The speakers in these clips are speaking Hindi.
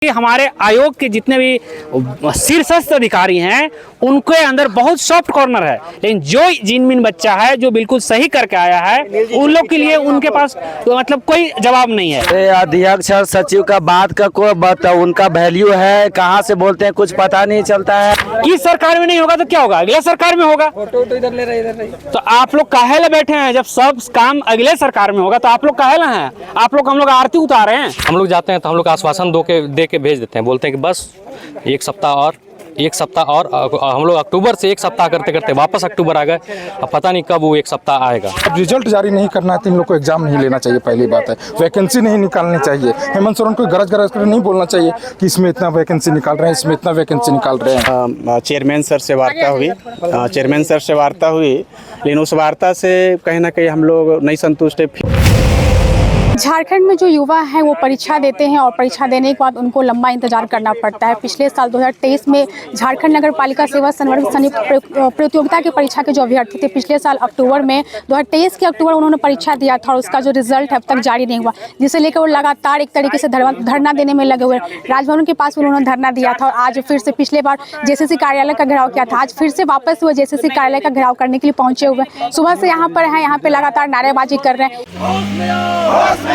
कि हमारे आयोग के जितने भी शीर्षस्थ अधिकारी हैं उनके अंदर बहुत सॉफ्ट कॉर्नर है, लेकिन जो जिनमिन बच्चा है जो बिल्कुल सही करके आया है उन लोग के लिए उनके पास मतलब कोई जवाब नहीं है। अध्यक्ष सचिव का बात का कोई उनका वैल्यू है, कहाँ से बोलते हैं कुछ पता नहीं चलता है। किस सरकार में नहीं होगा तो क्या होगा, अगले सरकार में होगा। तो आप लोग काहे ला बैठे हैं, जब सब काम अगले सरकार में होगा तो आप लोग काहे ला हैं। आप लोग हम लोग आरती उतारे हैं। हम लोग जाते हैं तो हम लोग आश्वासन दे के भेज देते हैं, बोलते हैं कि बस एक सप्ताह और हम लोग अक्टूबर से एक सप्ताह करते करते वापस अक्टूबर आ गए। अब पता नहीं कब वो एक सप्ताह आएगा। अब रिजल्ट जारी नहीं करना है तो इन लोग को एग्जाम नहीं लेना चाहिए, पहली बात है। वैकेंसी नहीं निकालनी चाहिए। हेमंत सोरेन को गरज कर नहीं बोलना चाहिए कि इसमें इतना वैकेंसी निकाल रहे हैं, इसमें इतना वैकेंसी निकाल रहे हैं। चेयरमैन सर से वार्ता हुई, लेकिन उस वार्ता से कहीं ना कहीं हम लोग नहीं संतुष्ट है। झारखंड में जो युवा हैं वो परीक्षा देते हैं और परीक्षा देने के बाद उनको लंबा इंतजार करना पड़ता है। पिछले साल 2023 में झारखंड नगर पालिका सेवा संवर्ग संयुक्त प्रतियोगिता की परीक्षा के जो अभ्यर्थी थे, पिछले साल अक्टूबर में 2023 के अक्टूबर उन्होंने परीक्षा दिया था और उसका जो रिजल्ट है अब तक जारी नहीं हुआ, जिसे लेकर वो लगातार एक तरीके से धरना देने में लगे हुए। राजभवन के पास उन्होंने धरना दिया था और आज फिर से पिछले बार जेसीसी कार्यालय का घेराव किया था, आज फिर से वापस वो जेसीसी कार्यालय का घेराव करने के लिए पहुंचे हुए। सुबह से यहाँ पर हैं, यहाँ पे लगातार नारेबाजी कर रहे हैं।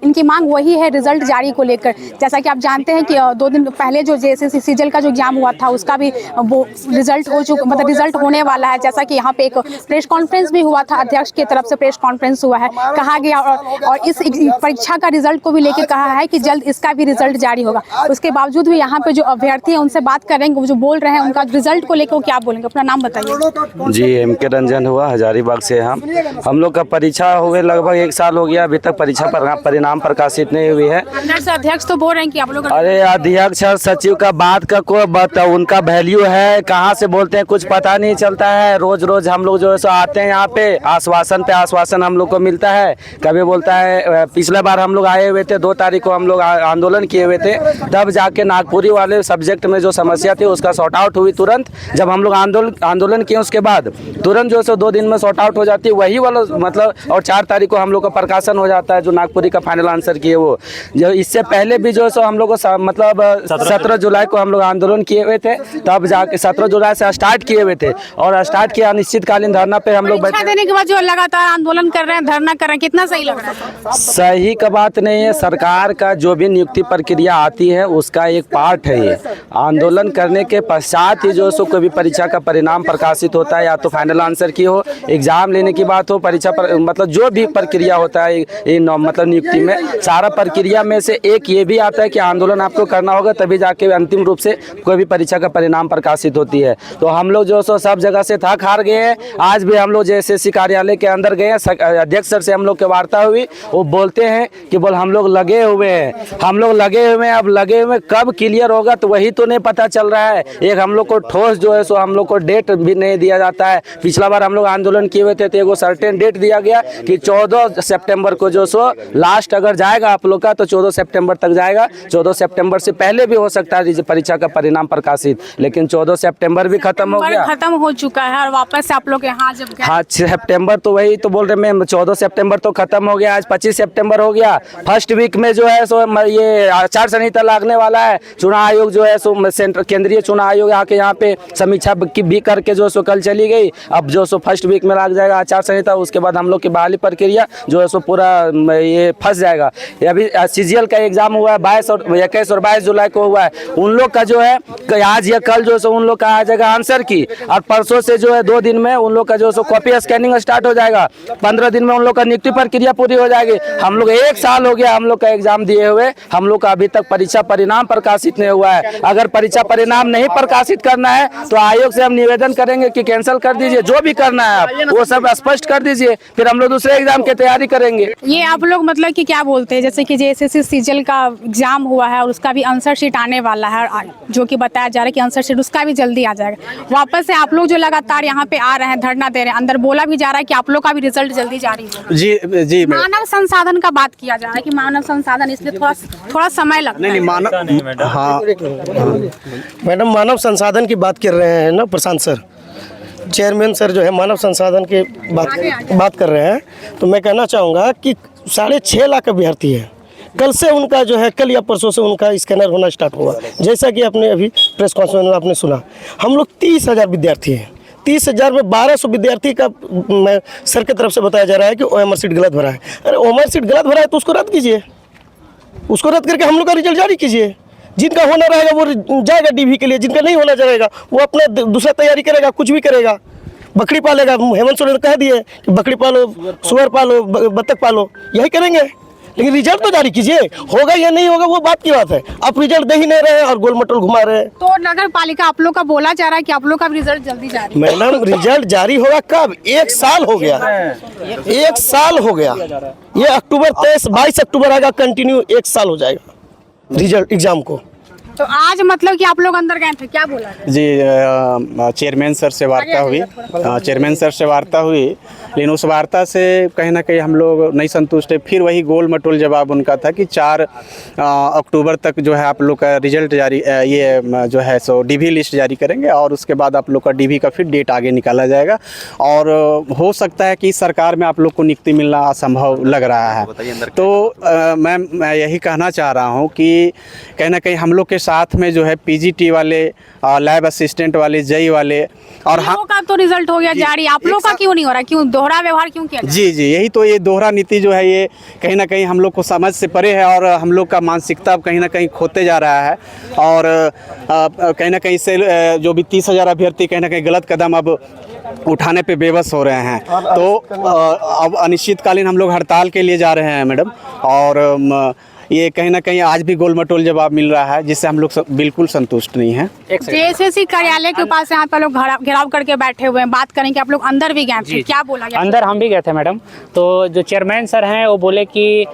इनकी मांग वही है रिजल्ट जारी को लेकर। जैसा कि आप जानते हैं कि 2 दिन पहले जो जेएसएससी सीजल का जो एग्जाम हुआ था उसका भी वो रिजल्ट हो चुका, मतलब रिजल्ट होने वाला है। जैसा कि यहाँ पे एक प्रेस कॉन्फ्रेंस भी हुआ था, अध्यक्ष की तरफ से प्रेस कॉन्फ्रेंस हुआ है, कहा गया और इस परीक्षा का रिजल्ट को भी लेकर कहा है कि जल्द इसका भी रिजल्ट जारी होगा। उसके बावजूद भी यहाँ पे जो अभ्यर्थी है उनसे बात करेंगे, वो जो बोल रहे हैं उनका रिजल्ट को लेकर क्या बोलेंगे। अपना नाम बताइए। जी MK रंजन हुआ, हजारीबाग से। हम लोग का परीक्षा हुए लगभग 1 साल हो गया, अभी तक परीक्षा परिणाम प्रकाशित नहीं हुई है। अंदर से अध्यक्ष तो बोल रहे हैं कि आप लोग। अरे अध्यक्ष सचिव का बात का कोई उनका वैल्यू है, कहाँ से बोलते हैं कुछ पता नहीं चलता है। रोज रोज हम लोग जो है सो आते हैं यहाँ पे, आश्वासन पे आश्वासन हम लोग को मिलता है। कभी बोलता है, पिछले बार हम लोग आए हुए थे 2 तारीख को हम लोग आंदोलन किए हुए थे, तब जाके नागपुरी वाले सब्जेक्ट में जो समस्या थी उसका सॉर्ट आउट हुई तुरंत। जब हम लोग आंदोलन किए उसके बाद तुरंत जो है सो 2 दिन में सॉर्ट आउट हो जाती है वही वाला, मतलब। और 4 तारीख को हम लोग का प्रकाशन हो जाता है जो नागपुरी का फाइनल आंसर किए वो। जो इससे पहले भी जो है सो हम लोग को मतलब 17 जुलाई को हम लोग आंदोलन किए हुए थे, तब जाके 17 जुलाई से स्टार्ट किए हुए थे और स्टार्ट किया अनिश्चितकालीन धरना पे हम लोग बैठे देने के बाद जो लगातार आंदोलन कर रहे हैं, धरना कर रहे हैं, कितना सही लग रहा है? सही का बात नहीं है। सरकार का जो भी नियुक्ति प्रक्रिया आती है उसका एक पार्ट है ये। आंदोलन करने के पश्चात ही जो सो कोई भी परीक्षा का परिणाम प्रकाशित होता है, या तो फाइनल आंसर की हो, एग्जाम लेने की बात हो, परीक्षा पर मतलब जो भी प्रक्रिया होता है मतलब नियुक्ति में, सारा प्रक्रिया में से एक ये भी आता है कि आंदोलन आपको करना होगा, तभी जाके अंतिम रूप से कोई भी परीक्षा का परिणाम प्रकाशित होती है। तो हम लोग जो सो सब जगह से थक हार गए हैं। आज भी हम लोग जेएसएससी कार्यालय के अंदर गए, अध्यक्ष सर से हम लोग की वार्ता हुई। वो बोलते हैं कि हम लोग लगे हुए हैं, अब लगे हुए कब क्लियर होगा तो वही तो नहीं पता चल रहा है। एक हम लोग को ठोस जो है सो हम लोग को डेट भी नहीं दिया जाता है। पिछला बार हम लोग आंदोलन किए हुए थे तो एगो सर्टेन डेट दिया गया कि 14 सितंबर को जो सो लास्ट अगर जाएगा आप लोग का तो 14 सितंबर तक जाएगा। 14 सितंबर से पहले भी हो सकता है परीक्षा का परिणाम प्रकाशित, लेकिन 14 सितंबर भी खत्म हो गया, खत्म हो चुका है और वापस से आप लोग यहाँ जब गए। हाँ, सितंबर तो वही तो बोल रहे मैम, 14 सितंबर तो खत्म हो गया, आज 25 सितंबर हो गया। फर्स्ट वीक में जो है सो ये आचार संहिता लागने वाला है। चुनाव आयोग जो है सो सेंट्रल केंद्रीय चुनाव आयोग आके यहाँ पे समीक्षा भी करके जो सो कल चली गई। अब जो सो फर्स्ट वीक में लग जाएगा आचार संहिता, उसके बाद हम लोग की बहाली प्रक्रिया जो है सो पूरा ये फंस जाएगा। अभी सीजीएल का एग्जाम हुआ है 21 और 22 जुलाई को हुआ है। उन लोग का जो है आज या कल जो सो उन लोग का आ जाएगा आंसर की, और परसों से जो है 2 दिन में उन लोग का जो सो कॉपी स्कैनिंग स्टार्ट हो जाएगा। 15 दिन में उन लोग का नियुक्ति प्रक्रिया पूरी हो जाएगी। हम लोग 1 साल हो गया हम लोग का एग्जाम दिए हुए, हम लोग का अभी तक परीक्षा परिणाम प्रकाशित नहीं हुआ है। अगर परीक्षा परिणाम नहीं प्रकाशित करना है तो आयोग से हम निवेदन करेंगे कि कैंसिल कर दीजिए, जो भी करना है आप वो सब स्पष्ट कर दीजिए, फिर हम लोग दूसरे एग्जाम की तैयारी करेंगे। ये आप लोग मतलब कि क्या बोलते हैं, जैसे कि जेएसएससी सीजल का एग्जाम हुआ है और उसका भी आंसर शीट आने वाला है, जो कि बताया जा रहा है कि आंसर शीट उसका भी जल्दी आ जाएगा। वापस से आप लोग जो लगातार यहाँ पे आ रहे हैं, धरना दे रहे हैं, अंदर बोला भी जा रहा है कि आप लोग का भी रिजल्ट जल्दी जारी हो। जी मानव संसाधन का बात किया जा रहा है कि मानव संसाधन, इसलिए थोड़ा समय लगता है। मानव, हाँ मैडम मानव संसाधन की बात कर रहे हैं ना प्रशांत सर। चेयरमैन सर जो है मानव संसाधन के बात कर रहे हैं, तो मैं कहना चाहूँगा कि 6.5 लाख अभ्यर्थी है। कल से उनका जो है, कल या परसों से उनका स्कैनर होना स्टार्ट हुआ। जैसा कि आपने अभी प्रेस कॉन्फ्रेंस में आपने सुना, हम लोग 30,000 विद्यार्थी हैं। 30,000 में 1200 विद्यार्थी का सर की तरफ से बताया जा रहा है कि OMR सीट गलत भरा है। अरे OMR सीट गलत भरा है तो उसको रद्द कीजिए, उसको रद्द करके हम लोग का रिजल्ट जारी कीजिए। जिनका होना रहेगा वो जाएगा DV के लिए, जिनका नहीं होना रहेगा वो अपना दूसरा तैयारी करेगा, कुछ भी करेगा, बकरी पालेगा। हेमंत सोरेन ने कह दिए कि बकरी पालो, सुअर पालो, बत्तख पालो, यही करेंगे। लेकिन रिजल्ट तो जारी कीजिए, होगा या नहीं होगा वो बात की बात है। आप रिजल्ट दे ही नहीं रहे हैं और गोल मटोल घुमा रहे हैं। तो नगर पालिका आप लोग का बोला जा रहा है कि आप लोग का रिजल्ट जल्दी जारी। मैडम रिजल्ट जारी होगा कब? 1 साल हो गया, 1 साल हो गया। ये अक्टूबर 22 अक्टूबर आएगा, कंटिन्यू 1 साल हो जाएगा रिजल्ट एग्जाम को। तो आज मतलब कि आप लोग अंदर गए थे, क्या बोला जी चेयरमैन सर से वार्ता हुई, चेयरमैन सर से वार्ता हुई, लेकिन उस वार्ता से कहीं ना कहीं हम लोग नहीं संतुष्ट है। फिर वही गोल मटोल जवाब उनका था कि 4 अक्टूबर तक जो है आप लोग का रिजल्ट जारी, ये जो है सो DV लिस्ट जारी करेंगे और उसके बाद आप लोग का DV का फिर डेट आगे निकाला जाएगा। और हो सकता है कि इस सरकार में आप लोग को नियुक्ति मिलना असंभव लग रहा है। तो मैं यही कहना चाह रहा हूँ कि कहीं ना कहीं हम लोग के साथ में जो है PGT वाले, लैब असिस्टेंट वाले, JEE वाले और हम का तो रिजल्ट हो गया जारी, आप लोग का क्यों नहीं हो रहा? क्यों दोहरा व्यवहार क्यों किया? जी यही तो, ये दोहरा नीति जो है ये कहीं ना कहीं हम लोग को समझ से परे है और हम लोग का मानसिकता कहीं ना कहीं खोते जा रहा है। और कहीं ना कहीं से जो भी 30,000 अभ्यर्थी कहीं ना कहीं गलत कदम अब उठाने पे बेबस हो रहे हैं। तो अब अनिश्चितकालीन हम लोग हड़ताल के लिए जा रहे हैं मैडम। और ये कहीं ना कहीं आज भी गोल मटोल जवाब मिल रहा है, जिससे हम लोग बिल्कुल संतुष्ट नहीं हैं। JSSC कार्यालय के पास यहाँ पे लोग घेराव करके बैठे हुए हैं, बात करेंगे। आप लोग अंदर भी गए थे, क्या बोला गया? अंदर हम भी गए थे मैडम। तो जो चेयरमैन सर हैं वो बोले कि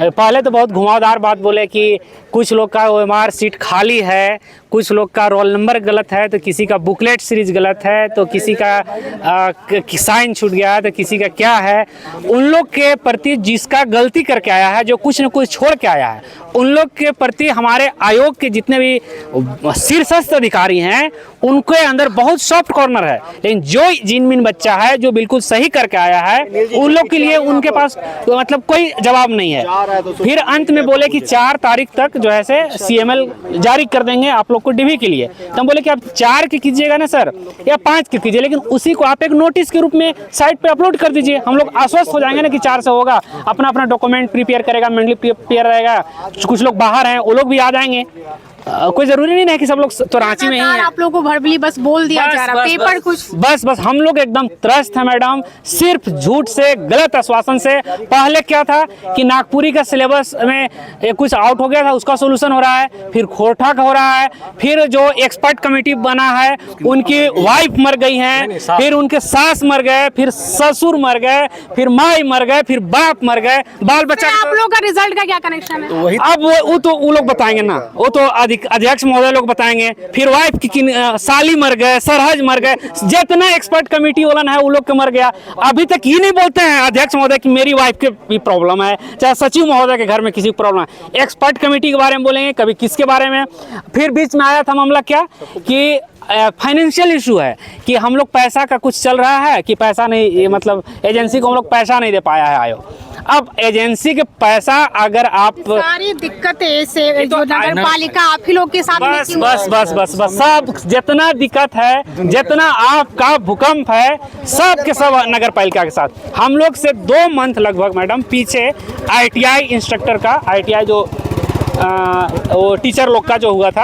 पहले तो बहुत घुमावदार बात बोले कि कुछ लोग का OMR सीट खाली है, कुछ लोग का रोल नंबर गलत है, तो किसी का बुकलेट सीरीज गलत है, तो किसी का साइन छूट गया है, तो किसी का क्या है। उन लोग के प्रति जिसका गलती करके आया है, जो कुछ न कुछ छोड़ के आया है, उन लोग के प्रति हमारे आयोग के जितने भी शीर्षस्थ अधिकारी हैं उनके अंदर बहुत सॉफ्ट कॉर्नर है। लेकिन जो जिनमिन बच्चा है जो बिल्कुल सही करके आया है, उन लोग के लिए उनके पास मतलब कोई जवाब नहीं है। फिर अंत में बोले कि 4 तारीख तक जो है से CML जारी कर देंगे आप लोग को DV के लिए। तो हम बोले कि आप 4 की कीजिएगा ना सर, या 5 की कीजिए, लेकिन उसी को आप एक नोटिस के रूप में साइट पे अपलोड कर दीजिए। हम लोग आश्वस्त हो जाएंगे ना कि 4 से होगा, अपना अपना डॉक्यूमेंट प्रिपेयर करेगा, मेंटली प्रिपेयर रहेगा। कुछ लोग बाहर हैं, वो लोग भी आ जाएंगे। कोई जरूरी नहीं है कि सब लोग तो रांची में ही हैं। आप लोगों को भरबली बस बोल दिया जा रहा, पेपर कुछ बस हम लोग एकदम त्रस्त है मैडम, सिर्फ झूठ से, गलत आश्वासन से। पहले क्या था कि नागपुरी का सिलेबस में कुछ आउट हो गया था, उसका सोल्यूशन हो रहा है, फिर खोरठा का हो रहा है, फिर जो एक्सपर्ट कमेटी बना है उनकी वाइफ मर गई हैं, फिर उनके सास मर गए, फिर ससुर मर गए, फिर माई मर गए, फिर बाप मर गए, बाल बच्चा। आप लोग का रिजल्ट का क्या कनेक्शन है? अब वो तो वो लोग बताएंगे ना, वो तो अध्यक्ष महोदय लोग बताएंगे। फिर वाइफ की साली मर गए, सरहज मर गए, जितना एक्सपर्ट कमेटी वाला है वो लोग के मर गया। अभी तक ये नहीं बोलते हैं अध्यक्ष महोदय कि मेरी वाइफ के भी प्रॉब्लम है, चाहे सचिव महोदय के घर में किसी की प्रॉब्लम है। एक्सपर्ट कमेटी के बारे में बोलेंगे, कभी किसके बारे में। फिर बीच में आया था मामला क्या कि फाइनेंशियल इशू है कि हम लोग पैसा का कुछ चल रहा है कि पैसा नहीं, मतलब एजेंसी को हम लोग पैसा नहीं दे पाया है आयोग। अब एजेंसी के पैसा अगर आप सारी दिक्कतें से जो नगर पालिका आप ही लोग के साथ बस सब जितना दिक्कत है, जितना आपका भूकंप है, सब के सब नगर पालिका के साथ। हम लोग से 2 मंथ लगभग मैडम पीछे ITI इंस्ट्रक्टर का, ITI जो वो टीचर लोग का जो हुआ था,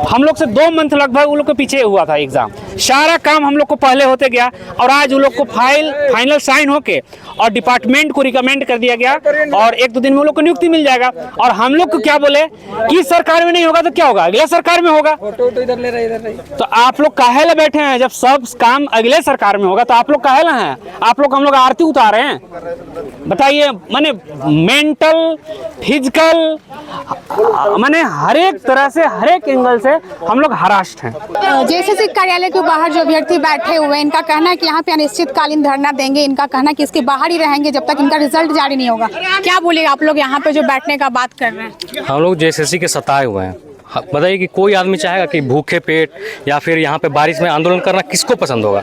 हम लोग से 2 मंथ लगभग उन लोग के पीछे हुआ था एग्जाम। सारा काम हम लोग को पहले होते गया और आज उन लोग को फाइनल साइन होके और डिपार्टमेंट को रिकमेंड कर दिया गया और 1-2 दिन में उन लोग को नियुक्ति मिल जाएगा। और हम लोग को क्या बोले कि सरकार में नहीं होगा तो क्या होगा, अगले सरकार में होगा। तो आप लोग काहे ला बैठे हैं? जब सब काम अगले सरकार में होगा तो आप लोग काहे ला हैं? आप लोग हम लोग आरती उतारे हैं? बताइए, माने मेंटल, फिजिकल, माने हर एक तरह से, हर एक एंगल से हम लोग हरास्ट हैं। JSSC कार्यालय के बाहर जो अभ्यर्थी बैठे हुए हैं, इनका कहना है कि यहाँ पे अनिश्चितकालीन धरना देंगे। इनका कहना है कि इसके बाहर ही रहेंगे जब तक इनका रिजल्ट जारी नहीं होगा। क्या बोलेगा आप लोग यहाँ पे जो बैठने का बात कर रहे हैं? हम लोग JSSC के सताए हुए हैं। बताइए कि कोई आदमी चाहेगा कि भूखे पेट या फिर यहाँ पे बारिश में आंदोलन करना किसको पसंद होगा?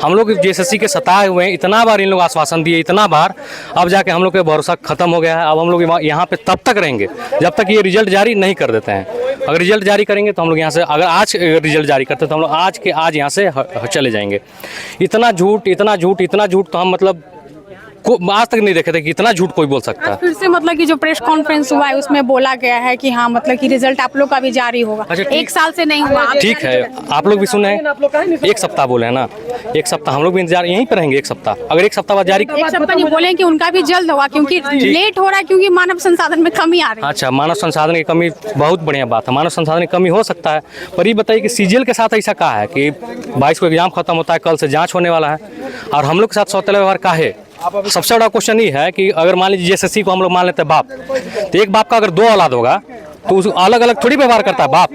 हम लोग JSSC के सताए हुए हैं, इतना बार इन लोग आश्वासन दिए, इतना बार, अब जाके हम लोग का भरोसा खत्म हो गया है। अब हम लोग यहाँ पे तब तक रहेंगे जब तक ये रिजल्ट जारी नहीं कर देते हैं। अगर रिजल्ट जारी करेंगे तो हम लोग यहाँ से, अगर आज रिजल्ट जारी करते तो हम लोग आज के आज यहाँ से चले जाएंगे। इतना झूठ, इतना झूठ, इतना झूठ तो हम मतलब आज तक नहीं देखे थे कि इतना झूठ कोई बोल सकता है। फिर से मतलब कि जो प्रेस कॉन्फ्रेंस हुआ है उसमें बोला गया है कि हाँ मतलब कि रिजल्ट आप लोग का भी जारी होगा। अच्छा, एक साल से नहीं हुआ। ठीक है, आप लोग भी सुने हैं, एक सप्ताह बोले हैं ना, एक सप्ताह हम लोग भी इंतजार यहीं पे रहेंगे। एक सप्ताह, अगर एक सप्ताह बाद जारी, एक सप्ताह नहीं बोले कि उनका भी जल्द होगा क्योंकि लेट हो रहा है क्योंकि मानव संसाधन में कमी आ रही है। अच्छा, मानव संसाधन की कमी बहुत बढ़िया बात है, मानव संसाधन की कमी हो सकता है, पर ये बताइए कि CGL के साथ ऐसा कहा है कि 22 को एग्जाम खत्म होता है, कल से जांच होने वाला है, और हम लोग के साथ सौतेला व्यवहार का है। सबसे बड़ा क्वेश्चन ये है कि अगर मान लीजिए JSSC को हम लोग मान लेते हैं बाप, तो एक बाप का अगर 2 औलाद होगा तो उस अलग अलग थोड़ी व्यवहार करता है बाप,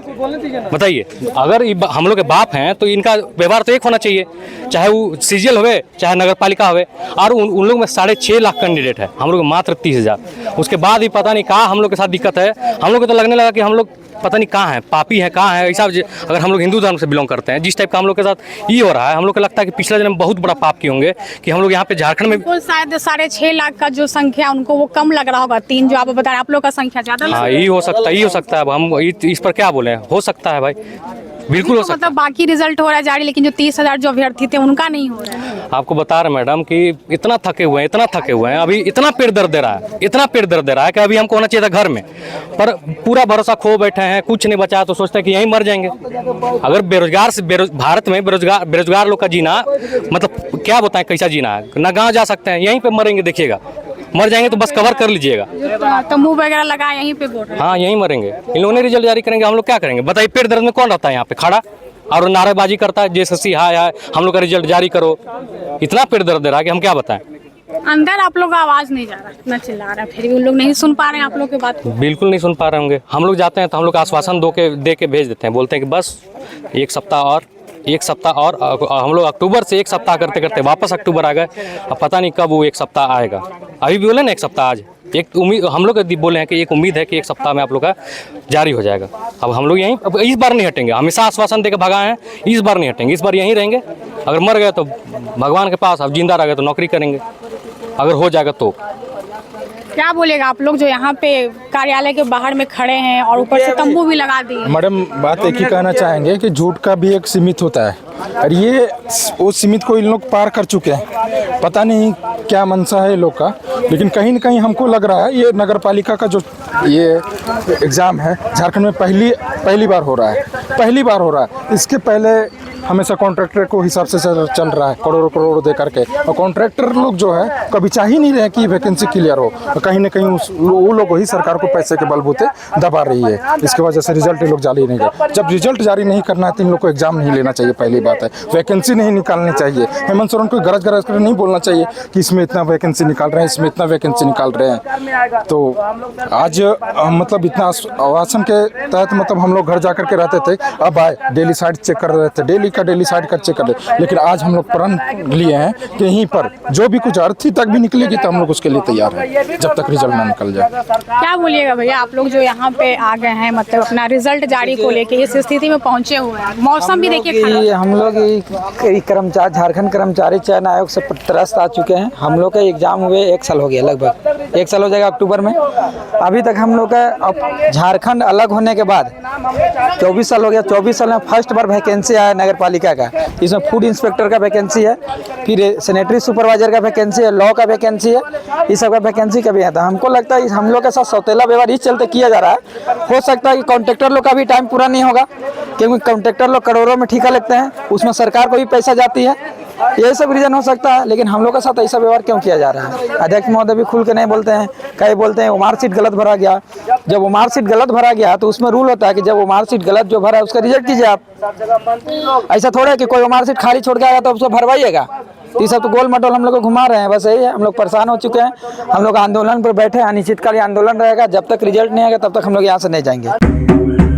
बताइए। अगर हम लोग के बाप हैं तो इनका व्यवहार तो एक होना चाहिए, चाहे वो CGL होवे चाहे नगर पालिका होवे। और उन लोग में 6.5 लाख कैंडिडेट है, हम लोग मात्र 30,000। उसके बाद भी पता नहीं कहाँ हम लोग के साथ दिक्कत है। हम लोग को तो लगने लगा कि हम लोग पता नहीं कहाँ है, पापी है, कहाँ है। ऐसा अगर हम लोग हिंदू धर्म से बिलोंग करते हैं, जिस टाइप का हम लोग के साथ ये हो रहा है, हम लोग को लगता है कि पिछला जन्म बहुत बड़ा पाप किए होंगे कि हम लोग यहाँ पे झारखंड में। तो शायद 6.5 लाख का जो संख्या उनको वो कम लग रहा होगा, 3 जो आप बता रहे हैं, आप लोग का संख्या ज्यादा। हाँ, ये हो सकता है, ये हो सकता है। अब हम इस पर क्या बोले, हो सकता है भाई, बिल्कुल हो सकता है। मतलब बाकी रिजल्ट हो रहा है जारी, लेकिन जो 30,000 जो अभ्यर्थी थे उनका नहीं हो रहा है। आपको बता रहे मैडम कि इतना थके हुए हैं, इतना थके हुए हैं, अभी इतना पेट दर्द दे रहा है, इतना पेट दर्द दे रहा है कि अभी हमको होना चाहिए था घर में, पर पूरा भरोसा खो बैठे हैं, कुछ नहीं बचा तो सोचते हैं कि यहीं मर जाएंगे। अगर भारत में बेरोजगार लोग का जीना मतलब क्या बताएं, कैसा जीना है, ना गाँव जा सकते हैं, यहीं पर मरेंगे। देखिएगा, मर जाएंगे तो बस कवर कर लीजिएगा, तंबू वगैरह लगा यहीं पे बोल रहे हैं। हाँ यहीं मरेंगे। इन लोगों ने रिजल्ट जारी करेंगे, हम लोग क्या करेंगे बताइए। पेट दर्द में कौन रहता है यहाँ पे खड़ा और नारेबाजी करता है, JSSC हाय हाय हम लोग का रिजल्ट जारी करो। इतना पेट दर्द दे रहा है कि हम क्या बताएं। अंदर आप लोग का आवाज नहीं जा रहा, इतना चिल्ला रहा है, फिर भी उन लोग नहीं सुन पा रहे हैं आप लोग की बात को। बिल्कुल नहीं सुन पा रहे होंगे। हम लोग जाते हैं तो हम लोग आश्वासन दे के भेज देते हैं, बोलते हैं कि बस एक सप्ताह और हम लोग अक्टूबर से एक सप्ताह करते करते वापस अक्टूबर आ गए। अब पता नहीं कब वो एक सप्ताह आएगा। अभी भी बोले ना एक सप्ताह, आज एक उम्मीद हम लोग बोले हैं कि एक उम्मीद है कि एक सप्ताह में आप लोग का जारी हो जाएगा। अब हम लोग यहीं, अब इस बार नहीं हटेंगे, हमेशा आश्वासन देकर भगाए हैं, इस बार नहीं हटेंगे, इस बार यहीं रहेंगे। अगर मर गए तो भगवान के पास, अब जिंदा रह गए तो नौकरी करेंगे, अगर हो जाएगा तो। क्या बोलेगा आप लोग जो यहाँ पे कार्यालय के बाहर में खड़े हैं और ऊपर से तंबू भी लगा दिए? मैडम बात एक ही कहना चाहेंगे कि झूठ का भी एक सीमित होता है, और ये उस सीमित को इन लोग पार कर चुके हैं। पता नहीं क्या मनसा है लोग का, लेकिन कहीं न कहीं हमको लग रहा है ये नगर पालिका का जो ये एग्ज़ाम है झारखंड में पहली बार हो रहा है, पहली बार हो रहा है। इसके पहले हमेशा कॉन्ट्रैक्टर को हिसाब से चल रहा है, करोड़ों दे करके, और कॉन्ट्रैक्टर लोग जो है कभी चाह ही नहीं रहे कि वैकेंसी क्लियर हो। कहीं ना कहीं वो लोग ही सरकार को पैसे के बलबूते दबा रही है। इसकी वजह से रिजल्ट लोग जारी नहीं कर। जब रिजल्ट जारी नहीं करना है तो इन लोग को एग्जाम नहीं लेना चाहिए, पहली बात है। वैकेंसी नहीं निकालनी चाहिए। हेमंत सोरेन को गरज कर नहीं बोलना चाहिए कि इसमें इतना वैकेंसी निकाल रहे हैं, इसमें इतना वैकेंसी निकाल रहे हैं। तो आज मतलब इतना आवासन के तहत मतलब हम लोग घर जा करके रहते थे, अब आए डेली साइड चेक कर रहे थे, डेली साइड कर चेक कर रहे। लेकिन आज हम लोग प्रण लिए हैं कि यहीं पर जो भी कुछ अर्थी तक भी निकलेगी तो हम लोग उसके लिए तैयार हैं, जब तक रिजल्ट ना निकल जाए। क्या बोलिएगा भैया, आप लोग जो यहाँ पे आ गए हैं मतलब अपना रिजल्ट जारी को लेके इस स्थिति में पहुंचे हुए हैं, मौसम भी देखिए। हम लोग कर्मचारी झारखंड कर्मचारी चयन आयोग से त्रस्त आ चुके हैं। हम लोग का एग्जाम हुए 1 साल हो गया, लगभग 1 साल हो जाएगा अक्टूबर में। अभी तक हम लोग का अब झारखंड अलग होने के बाद 24 साल हो गया। 24 साल में फर्स्ट बार वैकेंसी आया नगर पालिका का। इसमें फूड इंस्पेक्टर का वैकेंसी है, फिर सैनिटरी सुपरवाइजर का वैकेंसी है, लॉ का वैकेंसी है, इस सब का वैकेंसी कभी आता है। हमको लगता है हम लोग के साथ सौतेला व्यवहार इस चलते किया जा रहा है। हो सकता है कि कॉन्ट्रैक्टर लोग का भी टाइम पूरा नहीं होगा, क्योंकि कॉन्ट्रैक्टर लोग करोड़ों में ठेका लेते हैं, उसमें सरकार को भी पैसा जाती है। ये सब रीजन हो सकता है, लेकिन हम लोग के साथ ऐसा व्यवहार क्यों किया जा रहा है? अध्यक्ष महोदय भी खुल के नहीं बोलते हैं, कई बोलते हैं वो मार्कशीट गलत भरा गया। जब वो मार्कशीट गलत भरा गया तो उसमें रूल होता है कि जब वो मार्कशीट गलत जो भरा है उसका रिजेक्ट कीजिए आप। ऐसा थोड़ा है कि कोई मार्कशीट खाली छोड़ के आएगा तो उसको भरवाइएगा। तो ये सब तो गोल मटोल हम लोग को घुमा रहे हैं, बस यही है। हम लोग परेशान हो चुके हैं, हम लोग आंदोलन पर बैठे हैं, अनिश्चितकालीन आंदोलन रहेगा। जब तक रिजल्ट नहीं आएगा तब तक हम लोग यहाँ से नहीं जाएंगे।